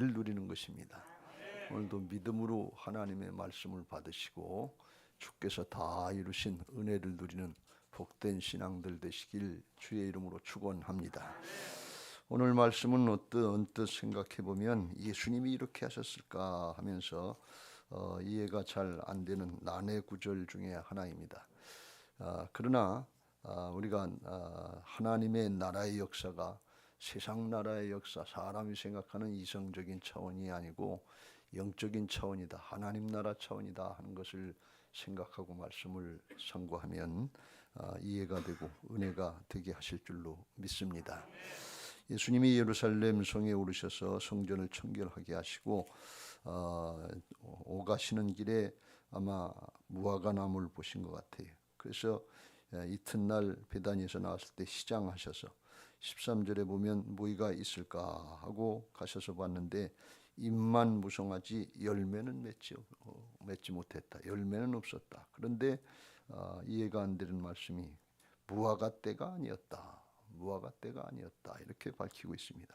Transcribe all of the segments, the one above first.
누리는 것입니다. 오늘도 믿음으로 하나님의 말씀을 받으시고 주께서 다 이루신 은혜를 누리는 복된 신앙들 되시길 주의 이름으로 축원합니다. 오늘 말씀은 언뜻 생각해 보면 예수님이 이렇게 하셨을까 하면서 이해가 잘 안 되는 난해 구절 중에 하나입니다. 그러나 우리가 하나님의 나라의 역사가 세상 나라의 역사, 사람이 생각하는 이성적인 차원이 아니고 영적인 차원이다, 하나님 나라 차원이다 하는 것을 생각하고 말씀을 상고하면 이해가 되고 은혜가 되게 하실 줄로 믿습니다. 예수님이 예루살렘 성에 오르셔서 성전을 청결하게 하시고 오가시는 길에 아마 무화과 나무를 보신 것 같아요. 그래서 이튿날 베다니에서 나왔을 때 시장하셔서 13절에 보면 뭐가 있을까 하고 가셔서 봤는데 잎만 무성하지 열매는 맺지 못했다. 열매는 없었다. 그런데 이해가 안 되는 말씀이 무화과 때가 아니었다. 무화과 때가 아니었다. 이렇게 밝히고 있습니다.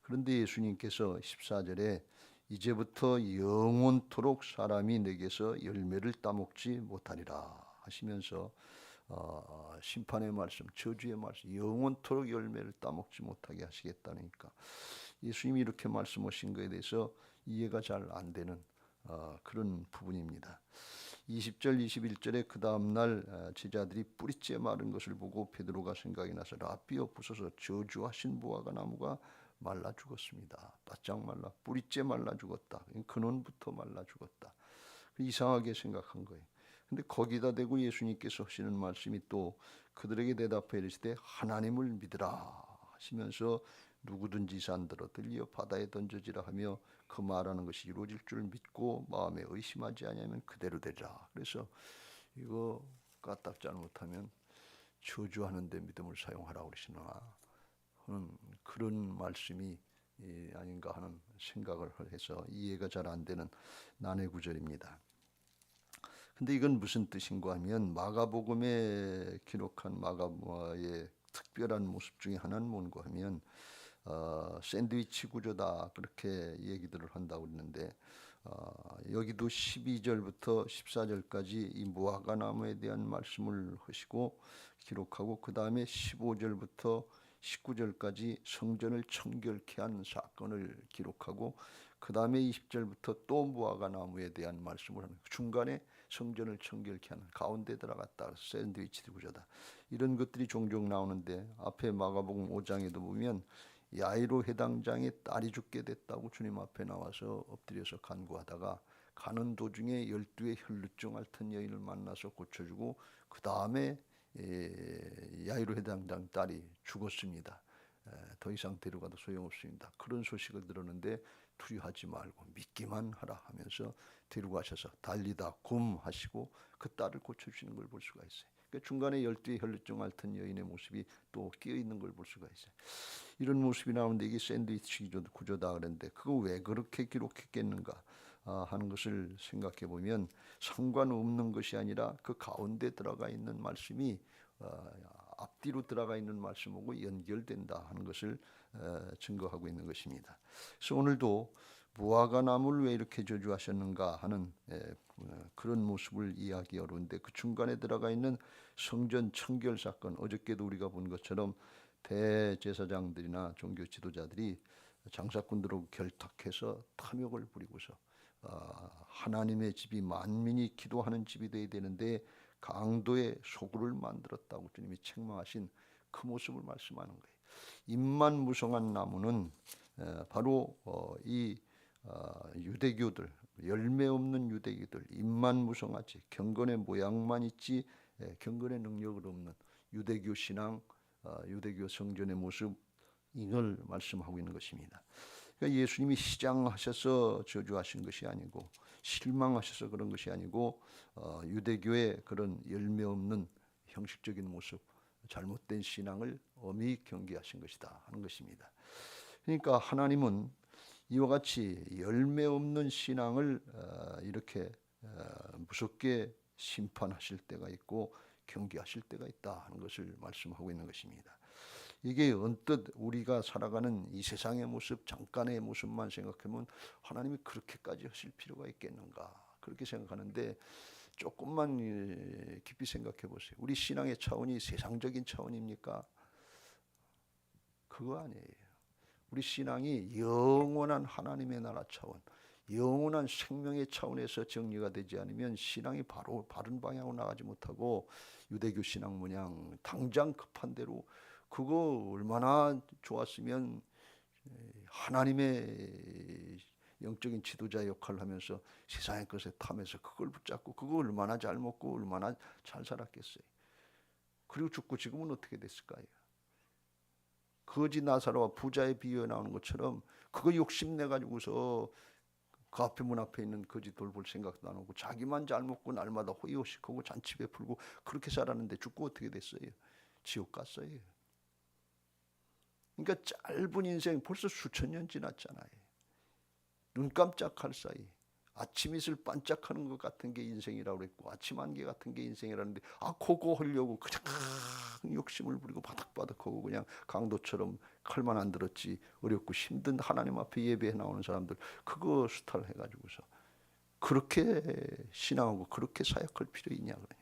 그런데 예수님께서 14절에 이제부터 영원토록 사람이 내게서 열매를 따먹지 못하리라 하시면서 심판의 말씀, 저주의 말씀, 영원토록 열매를 따먹지 못하게 하시겠다니까 예수님이 이렇게 말씀하신 것에 대해서 이해가 잘 안 되는 그런 부분입니다. 20절, 21절에 그 다음날 제자들이 뿌리째 마른 것을 보고 베드로가 생각이 나서 라삐어 부서서 저주하신 무화과 나무가 말라 죽었습니다. 바짝 말라 뿌리째 말라 죽었다. 근원부터 말라 죽었다. 이상하게 생각한 거예요. 근데 거기다 대고 예수님께서 하시는 말씀이 또 그들에게 대답해 이르시되 하나님을 믿으라 하시면서 누구든지 산들어 들려 바다에 던져지라 하며 그 말하는 것이 이루어질 줄 믿고 마음에 의심하지 아니하면 그대로 되리라. 그래서 이거 까딱 잘못하면 저주하는 데 믿음을 사용하라고 그러시나 하는 그런 말씀이 아닌가 하는 생각을 해서 이해가 잘 안 되는 난해 구절입니다. 근데 이건 무슨 뜻인가 하면 마가복음에 기록한 마가의 특별한 모습 중에 하나는 뭔가 하면 샌드위치 구조다 그렇게 얘기들을 한다고 그러는데 여기도 12절부터 14절까지 이 무화과 나무에 대한 말씀을 하시고 기록하고 그 다음에 15절부터 19절까지 성전을 청결케 한 사건을 기록하고 그 다음에 20절부터 또 무화과 나무에 대한 말씀을 하는 중간에 성전을 청결케 하는 가운데 들어갔다 샌드위치 구조다 이런 것들이 종종 나오는데 앞에 마가복음 5장에도 보면 야이로 회당장의 딸이 죽게 됐다고 주님 앞에 나와서 엎드려서 간구하다가 가는 도중에 12의 혈루증 앓던 여인을 만나서 고쳐주고 그 다음에 야이로 회당장 딸이 죽었습니다. 더 이상 데려가도 소용없습니다. 그런 소식을 들었는데 두려워하지 말고 믿기만 하라 하면서 데려가셔서 달리다 굼하시고 그 딸을 고쳐주시는 걸 볼 수가 있어요. 그러니까 중간에 12의 혈루증 앓던 여인의 모습이 또 끼어있는 걸 볼 수가 있어요. 이런 모습이 나오는데 이게 샌드위치 구조다 그랬는데 그거 왜 그렇게 기록했겠는가 하는 것을 생각해 보면 상관없는 것이 아니라 그 가운데 들어가 있는 말씀이 앞뒤로 들어가 있는 말씀하고 연결된다 하는 것을 증거하고 있는 것입니다. 그래서 오늘도 무화과 나무를 왜 이렇게 저주하셨는가 하는 그런 모습을 이해하기 어려운데 그 중간에 들어가 있는 성전 청결 사건 어저께도 우리가 본 것처럼 대제사장들이나 종교 지도자들이 장사꾼들하고 결탁해서 탐욕을 부리고서 하나님의 집이 만민이 기도하는 집이 되어야 되는데 강도의 소굴을 만들었다고 주님이 책망하신 그 모습을 말씀하는 거예요. 잎만 무성한 나무는 바로 이 유대교들 열매 없는 유대교들 잎만 무성하지 경건의 모양만 있지 경건의 능력을 없는 유대교 신앙 유대교 성전의 모습 이걸 말씀하고 있는 것입니다. 그러니까 예수님이 시장하셔서 저주하신 것이 아니고 실망하셔서 그런 것이 아니고 유대교의 그런 열매 없는 형식적인 모습 잘못된 신앙을 엄히 경계하신 것이다 하는 것입니다. 그러니까 하나님은 이와 같이 열매 없는 신앙을 이렇게 무섭게 심판하실 때가 있고 경계하실 때가 있다 하는 것을 말씀하고 있는 것입니다. 이게 언뜻 우리가 살아가는 이 세상의 모습, 잠깐의 모습만 생각하면 하나님이 그렇게까지 하실 필요가 있겠는가 그렇게 생각하는데, 조금만 깊이 생각해 보세요. 우리 신앙의 차원이 세상적인 차원입니까? 그거 아니에요. 우리 신앙이 영원한 하나님의 나라 차원, 영원한 생명의 차원에서 정리가 되지 않으면 신앙이 바로 바른 방향으로 나가지 못하고, 유대교 신앙 모양 당장 급한 대로 그거 얼마나 좋았으면 하나님의 영적인 지도자 역할을 하면서 세상의 것에 탐해서 그걸 붙잡고 그거 얼마나 잘 먹고 얼마나 잘 살았겠어요. 그리고 죽고 지금은 어떻게 됐을까요? 거지 나사로와 부자의 비유에 나오는 것처럼 그거 욕심내 가지고서 그 앞에 문 앞에 있는 거지 돌볼 생각도 안 하고 자기만 잘 먹고 날마다 호의호식하고 잔치 베풀고 그렇게 살았는데 죽고 어떻게 됐어요? 지옥 갔어요. 그러니까 짧은 인생 벌써 수천 년 지났잖아요. 눈 깜짝할 사이 아침 이슬 반짝하는 것 같은 게 인생이라고 그랬고, 아침 안개 같은 게 인생이라는데 그거 하려고 그냥 욕심을 부리고 바닥바닥하고 그냥 강도처럼 칼만 안 들었지 어렵고 힘든 하나님 앞에 예배해 나오는 사람들 그거 수탈 해가지고서 그렇게 신앙하고 그렇게 사역할 필요 있냐 그러니.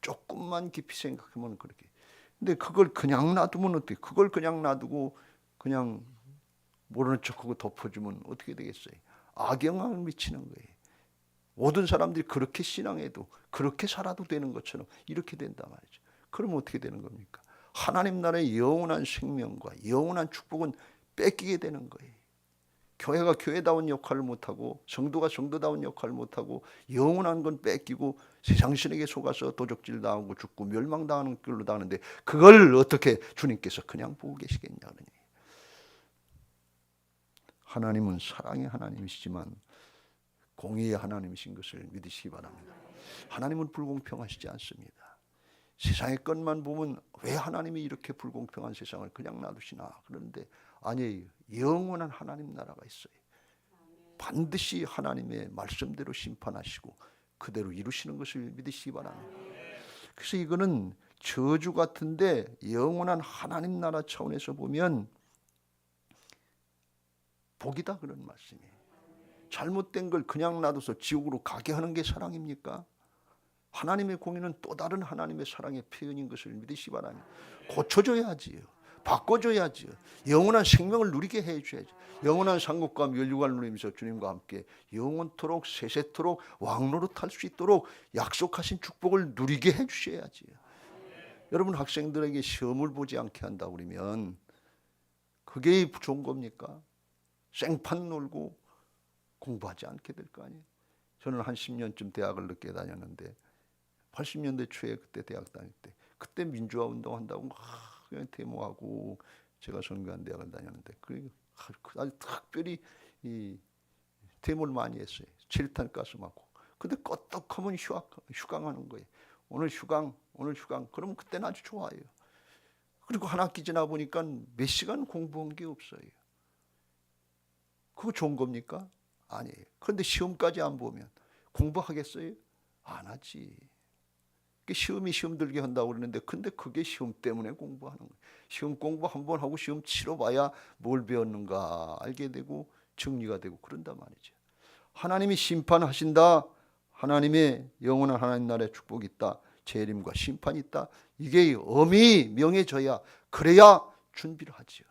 조금만 깊이 생각하면 그렇게. 근데 그걸 그냥 놔두면 어떻게? 그걸 그냥 놔두고 그냥 모르는 척하고 덮어주면 어떻게 되겠어요? 악영향을 미치는 거예요. 모든 사람들이 그렇게 신앙해도 그렇게 살아도 되는 것처럼 이렇게 된단 말이죠. 그러면 어떻게 되는 겁니까? 하나님 나라의 영원한 생명과 영원한 축복은 뺏기게 되는 거예요. 교회가 교회다운 역할을 못하고 성도가 성도다운 역할을 못하고 영원한 건 뺏기고 세상 신에게 속아서 도적질 당하고 죽고 멸망당하는 걸로 당하는데, 그걸 어떻게 주님께서 그냥 보고 계시겠냐 그러니. 하나님은 사랑의 하나님이시지만 공의의 하나님이신 것을 믿으시기 바랍니다. 하나님은 불공평하시지 않습니다. 세상의 것만 보면 왜 하나님이 이렇게 불공평한 세상을 그냥 놔두시나. 그런데 아니에요. 영원한 하나님 나라가 있어요. 반드시 하나님의 말씀대로 심판하시고 그대로 이루시는 것을 믿으시기 바랍니다. 그래서 이거는 저주 같은데 영원한 하나님 나라 차원에서 보면 복이다 그런 말씀이에요. 잘못된 걸 그냥 놔둬서 지옥으로 가게 하는 게 사랑입니까? 하나님의 공의는 또 다른 하나님의 사랑의 표현인 것을 믿으시기 바랍니다. 고쳐줘야지요. 바꿔줘야지요. 영원한 생명을 누리게 해줘야죠. 영원한 상급과 멸류관을 누리면서 주님과 함께 영원토록 세세토록 왕노릇할 수 있도록 약속하신 축복을 누리게 해주셔야지요. 여러분, 학생들에게 시험을 보지 않게 한다 그러면 그게 좋은 겁니까? 생판 놀고 공부하지 않게 될 거 아니에요. 저는 한 10년쯤 대학을 늦게 다녔는데 80년대 초에 그때 대학 다닐 때 그때 민주화 운동 한다고 그냥 데모하고 제가 선교한 대학을 다녔는데 아주 특별히 이 데모를 많이 했어요. 7탄 가스 맞고. 근데 껐떡하면 휴강하는 거예요. 오늘 휴강. 그러면 그때는 아주 좋아요. 그리고 한 학기 지나 보니까 몇 시간 공부한 게 없어요. 그거 좋은 겁니까? 아니에요. 그런데 시험까지 안 보면 공부하겠어요? 안 하지. 시험 들게 한다고 그러는데 근데 그게 시험 때문에 공부하는 거예요. 시험 공부 한번 하고 시험 치러봐야 뭘 배웠는가 알게 되고 정리가 되고 그런단 말이죠. 하나님이 심판하신다. 하나님의 영원한 하나님 나라의 축복이 있다. 재림과 심판이 있다. 이게 엄히 명해져야, 그래야 준비를 하지요.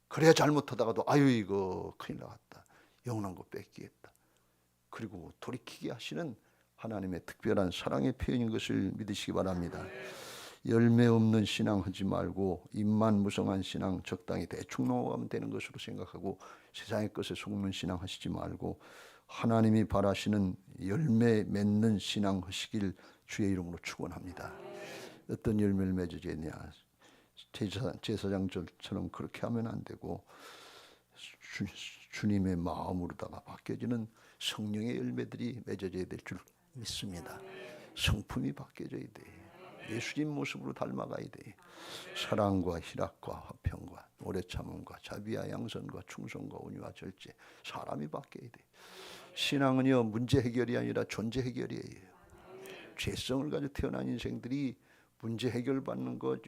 그래야 잘못하다가도 아유 이거 큰일 나갔다. 영원한 거 뺏기겠다. 그리고 돌이키게 하시는 하나님의 특별한 사랑의 표현인 것을 믿으시기 바랍니다. 열매 없는 신앙 하지 말고 입만 무성한 신앙 적당히 대충 넘어가면 되는 것으로 생각하고 세상의 것에 속는 신앙 하시지 말고 하나님이 바라시는 열매 맺는 신앙 하시길 주의 이름으로 축원합니다. 어떤 열매를 맺어지냐, 제사장처럼 그렇게 하면 안 되고 주님의 마음으로다가 바뀌어지는 성령의 열매들이 맺어져야 될 줄 믿습니다. 성품이 바뀌어져야 돼. 예수님 모습으로 닮아가야 돼. 사랑과 희락과 화평과 오래 참음과 자비와 양선과 충성과 온유와 절제, 사람이 바뀌어야 돼. 신앙은요, 문제 해결이 아니라 존재 해결이에요. 죄성을 가지고 태어난 인생들이 문제 해결받는 것,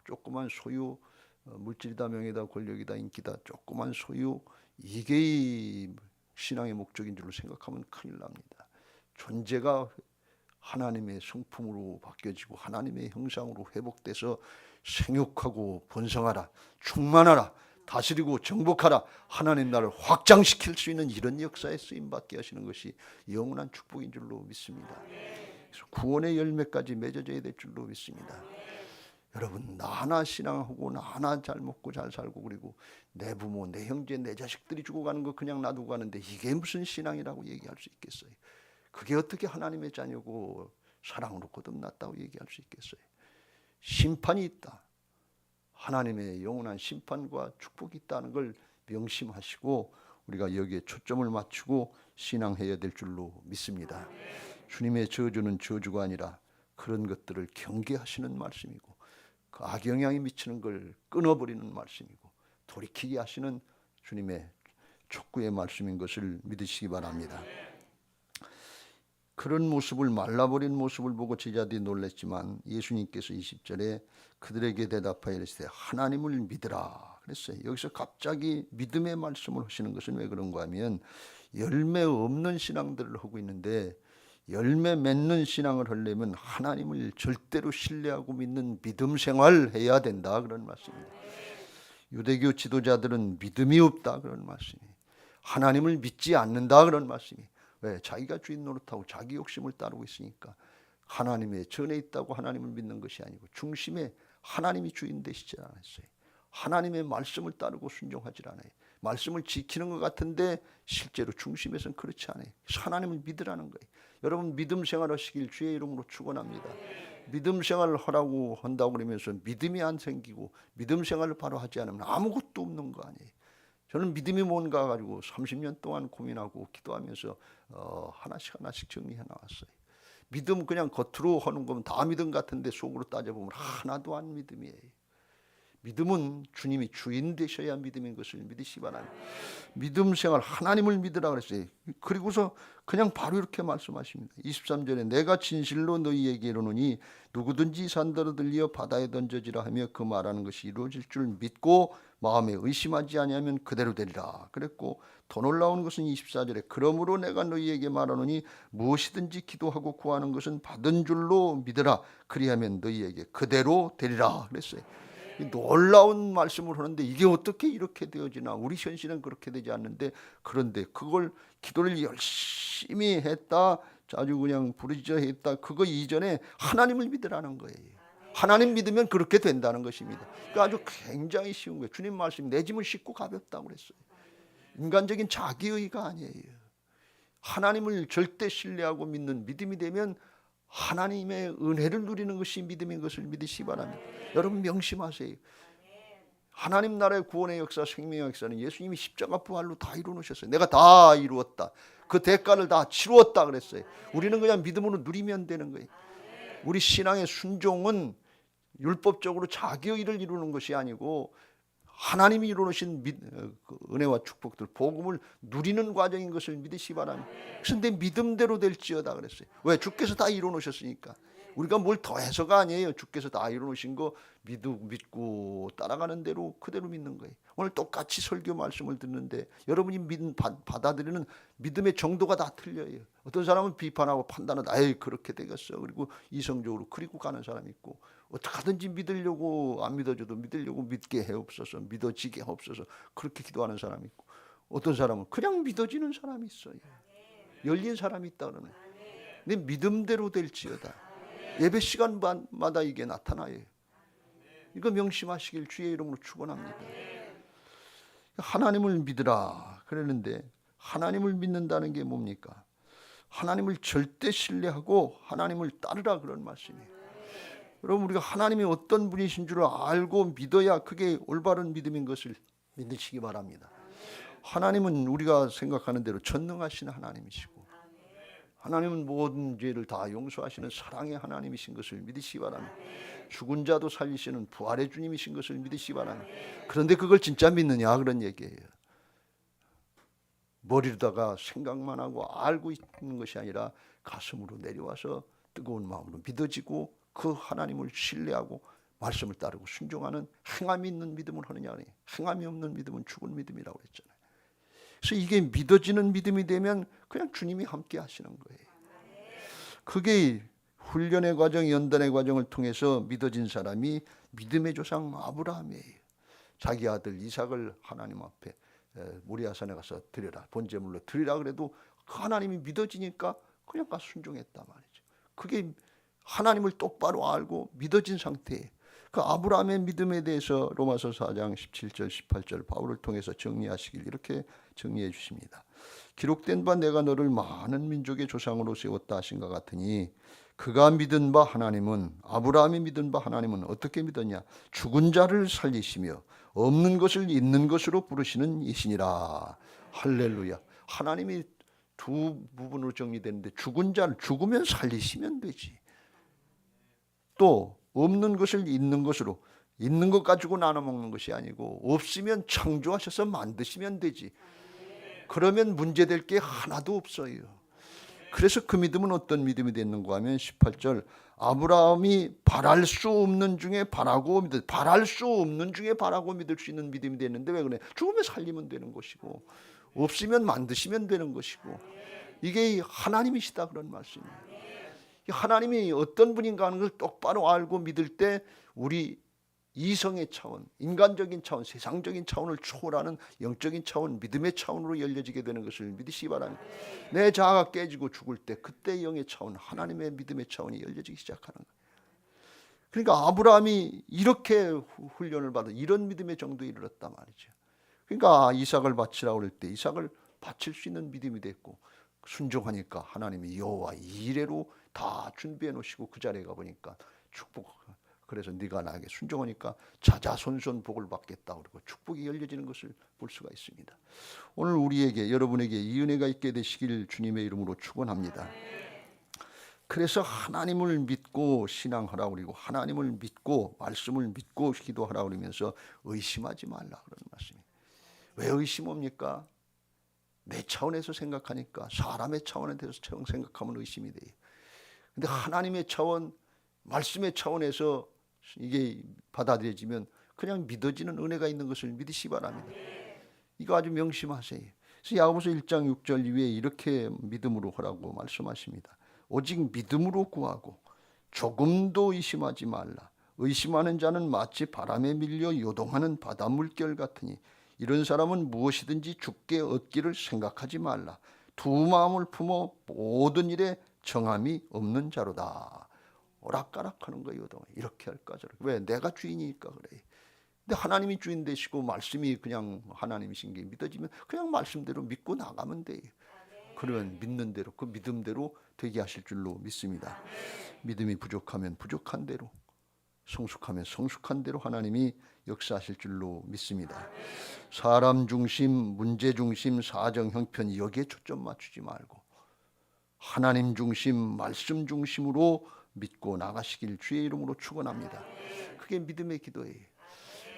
조그만 소유 물질이다, 명예다, 권력이다, 인기다, 조그만 소유, 이게 이 신앙의 목적인 줄로 생각하면 큰일 납니다. 존재가 하나님의 성품으로 바뀌어지고 하나님의 형상으로 회복돼서 생육하고 번성하라, 충만하라, 다스리고 정복하라, 하나님 나라를 확장시킬 수 있는 이런 역사에 쓰임받게 하시는 것이 영원한 축복인 줄로 믿습니다. 그래서 구원의 열매까지 맺어져야 될 줄로 믿습니다. 여러분, 나 하나 신앙하고 나 하나 잘 먹고 잘 살고 그리고 내 부모, 내 형제, 내 자식들이 죽어가는 거 그냥 놔두고 가는데 이게 무슨 신앙이라고 얘기할 수 있겠어요? 그게 어떻게 하나님의 자녀고 사랑으로 거듭났다고 얘기할 수 있겠어요? 심판이 있다. 하나님의 영원한 심판과 축복이 있다는 걸 명심하시고 우리가 여기에 초점을 맞추고 신앙해야 될 줄로 믿습니다. 주님의 저주는 저주가 아니라 그런 것들을 경계하시는 말씀이고 그 악영향이 미치는 걸 끊어버리는 말씀이고 돌이키게 하시는 주님의 촉구의 말씀인 것을 믿으시기 바랍니다. 그런 모습을, 말라버린 모습을 보고 제자들이 놀랐지만 예수님께서 20절에 그들에게 대답하여 이르시되 하나님을 믿으라 그랬어요. 여기서 갑자기 믿음의 말씀을 하시는 것은 왜 그런가 하면 열매 없는 신앙들을 하고 있는데 열매 맺는 신앙을 하려면 하나님을 절대로 신뢰하고 믿는 믿음 생활을 해야 된다 그런 말씀입니다. 유대교 지도자들은 믿음이 없다 그런 말씀이에요. 하나님을 믿지 않는다 그런 말씀이에요. 왜? 자기가 주인 노릇하고 자기 욕심을 따르고 있으니까. 하나님의 전에 있다고 하나님을 믿는 것이 아니고 중심에 하나님이 주인 되시지 않았어요. 하나님의 말씀을 따르고 순종하지 않아요. 말씀을 지키는 것 같은데 실제로 중심에서는 그렇지 않아요. 하나님을 믿으라는 거예요. 여러분, 믿음 생활하시길 주의 이름으로 축원합니다. 믿음 생활을 하라고 한다고 그러면서 믿음이 안 생기고 믿음 생활을 바로 하지 않으면 아무것도 없는 거 아니에요. 저는 믿음이 뭔가 가지고 30년 동안 고민하고 기도하면서 하나씩 정리해 나왔어요. 믿음 그냥 겉으로 하는 거면 다 믿음 같은데 속으로 따져보면 하나도 안 믿음이에요. 믿음은 주님이 주인 되셔야 믿음인 것을 믿으시기 바랍니다. 믿음 생활, 하나님을 믿으라 그랬어요. 그리고서 그냥 바로 이렇게 말씀하십니다. 23절에 내가 진실로 너희에게 이르노니 누구든지 산더러 들려 바다에 던져지라 하며 그 말하는 것이 이루어질 줄 믿고 마음에 의심하지 아니하면 그대로 되리라 그랬고, 더 놀라운 것은 24절에 그러므로 내가 너희에게 말하노니 무엇이든지 기도하고 구하는 것은 받은 줄로 믿으라 그리하면 너희에게 그대로 되리라 그랬어요. 놀라운 말씀을 하는데 이게 어떻게 이렇게 되어지나. 우리 현실은 그렇게 되지 않는데, 그런데 그걸 기도를 열심히 했다, 아주 그냥 부르짖어 했다, 그거 이전에 하나님을 믿으라는 거예요. 하나님 믿으면 그렇게 된다는 것입니다. 그러니까 아주 굉장히 쉬운 거예요. 주님 말씀 내 짐은 쉽고 가볍다고 그랬어요. 인간적인 자기의가 아니에요. 하나님을 절대 신뢰하고 믿는 믿음이 되면 하나님의 은혜를 누리는 것이 믿음인 것을 믿으시기 바랍니다. 여러분 명심하세요. 하나님 나라의 구원의 역사, 생명의 역사는 예수님이 십자가 부활로 다 이루어놓으셨어요. 내가 다 이루었다. 그 대가를 다 치루었다 그랬어요. 우리는 그냥 믿음으로 누리면 되는 거예요. 우리 신앙의 순종은 율법적으로 자기의 일을 이루는 것이 아니고 하나님이 이루어놓으신 은혜와 축복들, 복음을 누리는 과정인 것을 믿으시기 바랍니다. 그래서 내 믿음대로 될지어다 그랬어요. 왜? 주께서 다 이루어놓으셨으니까. 우리가 뭘 더해서가 아니에요. 주께서 다 이루어놓으신 거 믿고 따라가는 대로 그대로 믿는 거예요. 오늘 똑같이 설교 말씀을 듣는데 여러분이 받아들이는 믿음의 정도가 다 틀려요. 어떤 사람은 비판하고 판단하다, 아이 그렇게 되겠어, 그리고 이성적으로 그리고 가는 사람이 있고, 어떻게든지 믿으려고, 안 믿어줘도 믿으려고 믿게 해옵소서, 믿어지게 해옵소서, 그렇게 기도하는 사람이 있고, 어떤 사람은 그냥 믿어지는 사람이 있어요. 열린 사람이 있다 그러네. 내 믿음대로 될지어다. 예배 시간마다 이게 나타나요. 이거 명심하시길 주의 이름으로 축원합니다. 하나님을 믿으라 그랬는데 하나님을 믿는다는 게 뭡니까? 하나님을 절대 신뢰하고 하나님을 따르라 그런 말씀이에요. 여러분, 우리가 하나님이 어떤 분이신 줄 알고 믿어야 그게 올바른 믿음인 것을 믿으시기 바랍니다. 하나님은 우리가 생각하는 대로 전능하신 하나님이시고 하나님은 모든 죄를 다 용서하시는 사랑의 하나님이신 것을 믿으시기 바랍니다. 죽은 자도 살리시는 부활의 주님이신 것을 믿으시기 바랍니다. 그런데 그걸 진짜 믿느냐 그런 얘기예요. 머리로다가 생각만 하고 알고 있는 것이 아니라 가슴으로 내려와서 뜨거운 마음으로 믿어지고 그 하나님을 신뢰하고 말씀을 따르고 순종하는 행함이 있는 믿음을 하느냐, 행함이 없는 믿음은 죽은 믿음이라고 했잖아요. 그래서 이게 믿어지는 믿음이 되면 그냥 주님이 함께 하시는 거예요. 그게 훈련의 과정, 연단의 과정을 통해서 믿어진 사람이 믿음의 조상 아브라함이에요. 자기 아들 이삭을 하나님 앞에 모리아산에 가서 드려라, 번제물로 드리라 그래도 하나님이 믿어지니까 그냥 가서 순종했단 말이죠. 그게 하나님을 똑바로 알고 믿어진 상태예요. 그 아브라함의 믿음에 대해서 로마서 4장 17절 18절 바울을 통해서 정리하시길 이렇게 정리해 주십니다. 기록된 바 내가 너를 많은 민족의 조상으로 세웠다 하신 것 같으니 그가 믿은 바 하나님은, 아브라함이 믿은 바 하나님은 어떻게 믿었냐? 죽은 자를 살리시며 없는 것을 있는 것으로 부르시는 이시니라. 할렐루야. 하나님이 두 부분으로 정리되는데 죽은 자를 죽으면 살리시면 되지. 또 없는 것을 있는 것으로, 있는 것 가지고 나눠 먹는 것이 아니고 없으면 창조하셔서 만드시면 되지. 그러면 문제될 게 하나도 없어요. 그래서 그 믿음은 어떤 믿음이 됐는가 하면 18절 아브라함이 바랄 수 없는 중에 바라고 믿을, 바랄 수 없는 중에 바라고 믿을 수 있는 믿음이 됐는데 왜 그래? 죽으면 살리면 되는 것이고 없으면 만드시면 되는 것이고 이게 하나님이시다 그런 말씀이에요. 하나님이 어떤 분인가 하는 걸 똑바로 알고 믿을 때 우리 이성의 차원, 인간적인 차원, 세상적인 차원을 초월하는 영적인 차원, 믿음의 차원으로 열려지게 되는 것을 믿으시기 바랍니다. 내 자아가 깨지고 죽을 때 그때 영의 차원, 하나님의 믿음의 차원이 열려지기 시작하는 거예요. 그러니까 아브라함이 이렇게 훈련을 받아 이런 믿음의 정도에 이르렀단 말이죠. 그러니까 이삭을 바치라고 그럴 때 이삭을 바칠 수 있는 믿음이 됐고 순종하니까 하나님이 여호와 이레로 다 준비해 놓으시고 그 자리에 가보니까 축복, 그래서 네가 나에게 순종하니까 자자손손 복을 받겠다 그러고 축복이 열려지는 것을 볼 수가 있습니다. 오늘 우리에게, 여러분에게 이 은혜가 있게 되시길 주님의 이름으로 축원합니다. 그래서 하나님을 믿고 신앙하라고 그러고 하나님을 믿고 말씀을 믿고 기도하라고 그러면서 의심하지 말라 그런 말씀이에요. 왜 의심합니까? 내 차원에서 생각하니까, 사람의 차원에 대해서 생각하면 의심이 돼요. 근데 하나님의 차원, 말씀의 차원에서 이게 받아들여지면 그냥 믿어지는 은혜가 있는 것을 믿으시기 바랍니다. 이거 아주 명심하세요. 그래서 야고보서 1장 6절 이후에 이렇게 믿음으로 하라고 말씀하십니다. 오직 믿음으로 구하고 조금도 의심하지 말라. 의심하는 자는 마치 바람에 밀려 요동하는 바다 물결 같으니 이런 사람은 무엇이든지 죽게 얻기를 생각하지 말라. 두 마음을 품어 모든 일에 정함이 없는 자로다. 오락가락하는 거예요. 이렇게 할까 저렇게. 왜? 내가 주인이니까 그래. 근데 하나님이 주인 되시고 말씀이 그냥 하나님이신 게 믿어지면 그냥 말씀대로 믿고 나가면 돼요. 그러면 믿는 대로, 그 믿음대로 되게 하실 줄로 믿습니다. 믿음이 부족하면 부족한 대로, 성숙하면 성숙한 대로 하나님이 역사하실 줄로 믿습니다. 사람 중심, 문제 중심, 사정 형편 여기에 초점 맞추지 말고 하나님 중심, 말씀 중심으로 믿고 나가시길 주의 이름으로 축원합니다. 그게 믿음의 기도예요.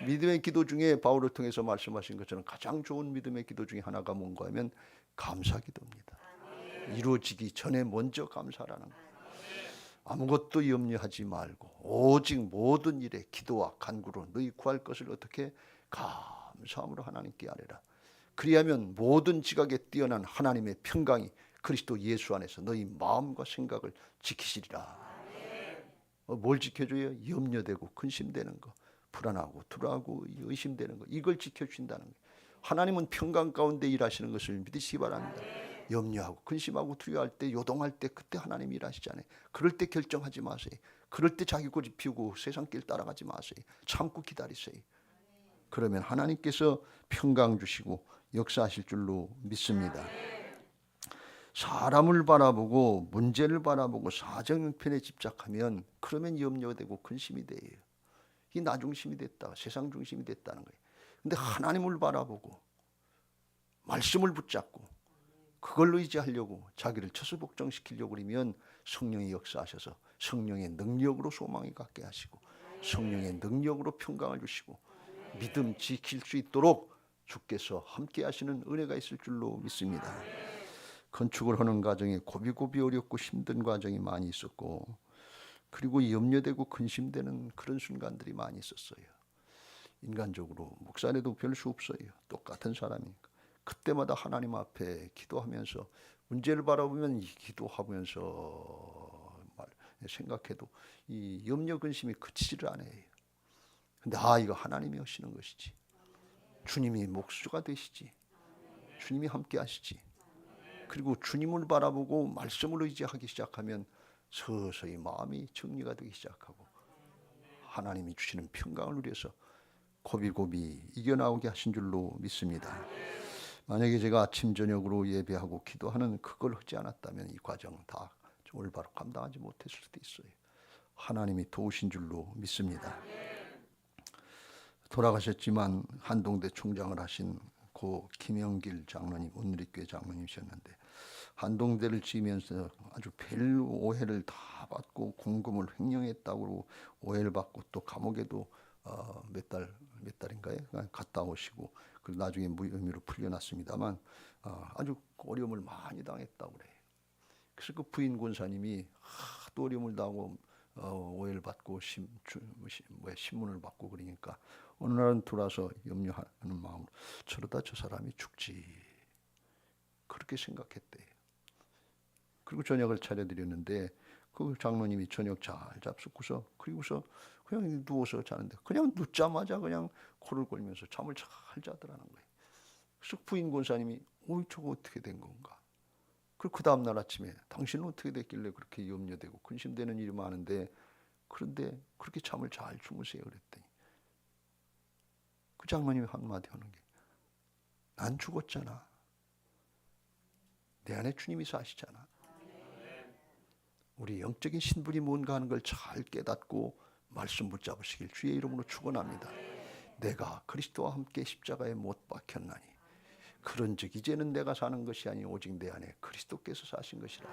믿음의 기도 중에 바울을 통해서 말씀하신 것처럼 가장 좋은 믿음의 기도 중에 하나가 뭔가 하면 감사 기도입니다. 이루어지기 전에 먼저 감사라는 거예요. 아무것도 염려하지 말고 오직 모든 일에 기도와 간구로 너희 구할 것을 어떻게 감사함으로 하나님께 아뢰라. 그리하면 모든 지각에 뛰어난 하나님의 평강이 그리스도 예수 안에서 너희 마음과 생각을 지키시리라. 뭘 지켜줘요? 염려되고 근심되는 거, 불안하고 두려워하고 의심되는 거, 이걸 지켜주신다는 거예요. 하나님은 평강 가운데 일하시는 것을 믿으시기 바랍니다. 염려하고 근심하고 두려워할 때, 요동할 때 그때 하나님이 일하시잖아요. 그럴 때 결정하지 마세요. 그럴 때 자기 고집 피우고 세상 길 따라가지 마세요. 참고 기다리세요. 그러면 하나님께서 평강 주시고 역사하실 줄로 믿습니다. 사람을 바라보고 문제를 바라보고 사정형편에 집착하면 그러면 염려되고 근심이 돼요. 이 나 중심이 됐다, 세상 중심이 됐다는 거예요. 근데 하나님을 바라보고 말씀을 붙잡고 그걸로 의지하려고 자기를 처수복종시키려고 그러면 성령이 역사하셔서 성령의 능력으로 소망이 갖게 하시고 성령의 능력으로 평강을 주시고 믿음 지킬 수 있도록 주께서 함께 하시는 은혜가 있을 줄로 믿습니다. 건축을 하는 과정에 고비고비 어렵고 힘든 과정이 많이 있었고 그리고 염려되고 근심되는 그런 순간들이 많이 있었어요. 인간적으로 목사라도 별 수 없어요. 똑같은 사람이니까. 그때마다 하나님 앞에 기도하면서 문제를 바라보면 기도하면서 생각해도 이 염려 근심이 그치지를 않아요. 근데 이거 하나님이 하시는 것이지. 주님이 목수가 되시지. 주님이 함께 하시지. 그리고 주님을 바라보고 말씀을 의지하기 시작하면 서서히 마음이 정리가 되기 시작하고 하나님이 주시는 평강을 누려서 고비고비 이겨나오게 하신 줄로 믿습니다. 만약에 제가 아침 저녁으로 예배하고 기도하는 그걸 하지 않았다면 이 과정 다 올바로 감당하지 못했을 수도 있어요. 하나님이 도우신 줄로 믿습니다. 돌아가셨지만 한동대 총장을 하신 고 김영길 장로님, 온누리교회 장로님이셨는데 한동대를 지으면서 아주 별 오해를 다 받고 공금을 횡령했다고 오해를 받고 또 감옥에도 몇 달인가요? 갔다 오시고 그리고 나중에 무혐의로 풀려났습니다만 아주 어려움을 많이 당했다고 그래요. 그래서 그 부인 권사님이 하도 어려움을 당하고 오해를 받고 신문을 받고 그러니까 어느 날은 들어와서 염려하는 마음으로 저러다 저 사람이 죽지 그렇게 생각했대요. 그리고 저녁을 차려드렸는데 그 장로님이 저녁 잘 잡수고서 그리고서 그냥 누워서 자는데 그냥 눕자마자 그냥 코를 골면서 잠을 잘 자더라는 거예요. 그래서 부인 권사님이 저거 어떻게 된 건가? 그 다음 날 아침에 당신은 어떻게 됐길래 그렇게 염려되고 근심되는 일이 많은데 그런데 그렇게 잠을 잘 주무세요 그랬더니 그 장로님이 한마디 하는 게 난 죽었잖아. 내 안에 주님이 사시잖아. 우리 영적인 신분이 뭔가 하는 걸 잘 깨닫고 말씀 붙잡으시길 주의 이름으로 축원합니다. 내가 그리스도와 함께 십자가에 못 박혔나니 그런즉 이제는 내가 사는 것이 아니 오직 내 안에 그리스도께서 사신 것이라.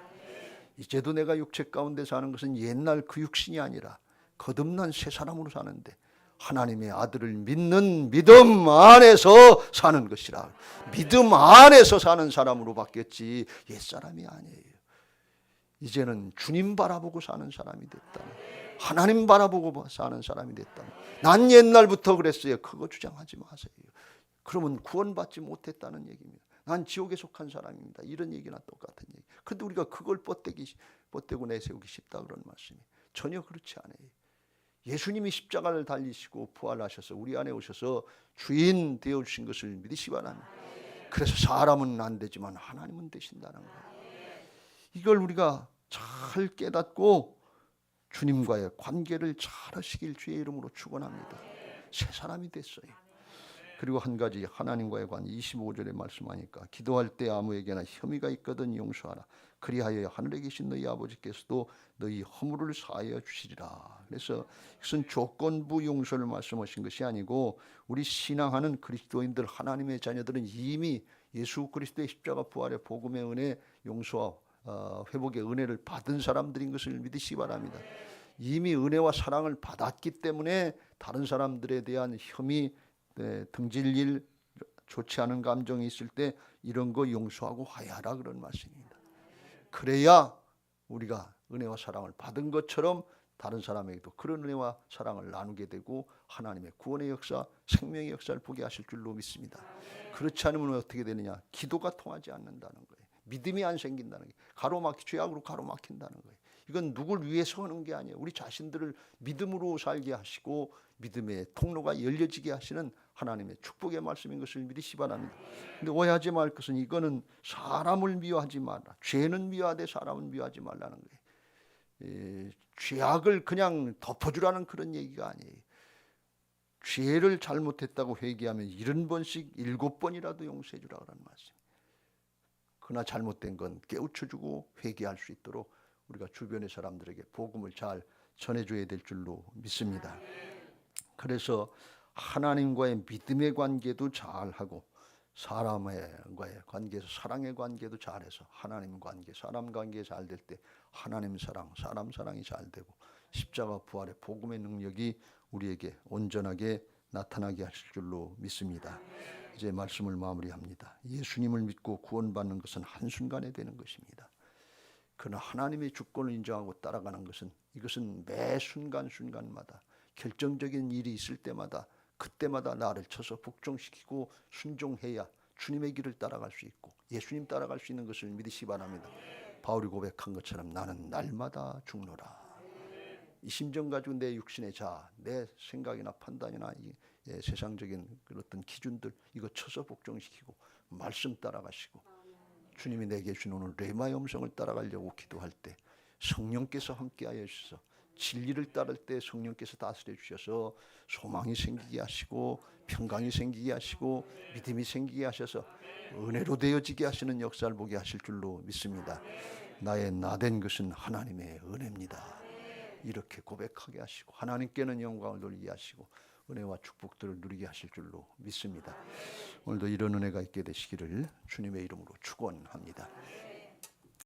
이제도 내가 육체 가운데 사는 것은 옛날 그 육신이 아니라 거듭난 새 사람으로 사는데 하나님의 아들을 믿는 믿음 안에서 사는 것이라. 믿음 안에서 사는 사람으로 바뀌었지 옛사람이 아니에요. 이제는 주님 바라보고 사는 사람이 됐다. 하나님 바라보고 사는 사람이 됐다. 난 옛날부터 그랬어요. 그거 주장하지 마세요. 그러면 구원받지 못했다는 얘기입니다. 난 지옥에 속한 사람입니다. 이런 얘기나 똑같은 얘기. 그런데 우리가 그걸 뻗대고 내세우기 쉽다 그런 말씀이 전혀 그렇지 않아요. 예수님이 십자가를 달리시고 부활하셔서 우리 안에 오셔서 주인 되어주신 것을 믿으시기 바랍니다. 그래서 사람은 안 되지만 하나님은 되신다는 거예요. 이걸 우리가 잘 깨닫고 주님과의 관계를 잘 하시길 주의 이름으로 축원합니다. 새 사람이 됐어요. 그리고 한 가지 하나님과의 관계 25절에 말씀하니까 기도할 때 아무에게나 혐의가 있거든 용서하라. 그리하여 하늘에 계신 너희 아버지께서도 너희 허물을 사하여 주시리라. 그래서 이것은 조건부 용서를 말씀하신 것이 아니고 우리 신앙하는 그리스도인들 하나님의 자녀들은 이미 예수 그리스도의 십자가 부활의 복음의 은혜 용서와 회복의 은혜를 받은 사람들인 것을 믿으시기 바랍니다. 이미 은혜와 사랑을 받았기 때문에 다른 사람들에 대한 혐의, 등질 일, 좋지 않은 감정이 있을 때 이런 거 용서하고 화해하라 그런 말씀입니다. 그래야 우리가 은혜와 사랑을 받은 것처럼 다른 사람에게도 그런 은혜와 사랑을 나누게 되고 하나님의 구원의 역사, 생명의 역사를 보게 하실 줄로 믿습니다. 그렇지 않으면 어떻게 되느냐? 기도가 통하지 않는다는 거예요. 믿음이 안 생긴다는 거예요. 죄악으로 가로막힌다는 거예요. 이건 누굴 위해서 하는 게 아니에요. 우리 자신들을 믿음으로 살게 하시고 믿음의 통로가 열려지게 하시는 하나님의 축복의 말씀인 것을 믿으시기 바랍니다. 근데 오해하지 말 것은 이거는 사람을 미워하지 말라. 죄는 미워하되 사람은 미워하지 말라는 거예요. 죄악을 그냥 덮어주라는 그런 얘기가 아니에요. 죄를 잘못했다고 회개하면 70번씩 7번이라도 용서해 주라 그런 말씀. 그러나 잘못된 건 깨우쳐주고 회개할 수 있도록 우리가 주변의 사람들에게 복음을 잘 전해줘야 될 줄로 믿습니다. 그래서 하나님과의 믿음의 관계도 잘하고 사람과의 관계에서 사랑의 관계도 잘해서 하나님 관계, 사람 관계 잘 될 때 하나님 사랑, 사람 사랑이 잘 되고 십자가 부활의 복음의 능력이 우리에게 온전하게 나타나게 하실 줄로 믿습니다. 이제 말씀을 마무리합니다. 예수님을 믿고 구원받는 것은 한순간에 되는 것입니다. 그러나 하나님의 주권을 인정하고 따라가는 것은 이것은 매 순간순간마다 결정적인 일이 있을 때마다 그때마다 나를 쳐서 복종시키고 순종해야 주님의 길을 따라갈 수 있고 예수님 따라갈 수 있는 것을 믿으시 바랍니다. 바울이 고백한 것처럼 나는 날마다 죽노라. 이 심정 가지고 내 육신의 자아, 내 생각이나 판단이나 세상적인 어떤 기준들 이거 쳐서 복종시키고 말씀 따라가시고 주님이 내게 주신 오늘 레마의 음성을 따라가려고 기도할 때 성령께서 함께하여 주셔서 진리를 따를 때 성령께서 다스려 주셔서 소망이 생기게 하시고 평강이 생기게 하시고 믿음이 생기게 하셔서 은혜로 되어지게 하시는 역사를 보게 하실 줄로 믿습니다. 나의 나된 것은 하나님의 은혜입니다. 이렇게 고백하게 하시고 하나님께는 영광을 돌리게 하시고 은혜와 축복들을 누리게 하실 줄로 믿습니다. 오늘도 이런 은혜가 있게 되시기를 주님의 이름으로 축원합니다.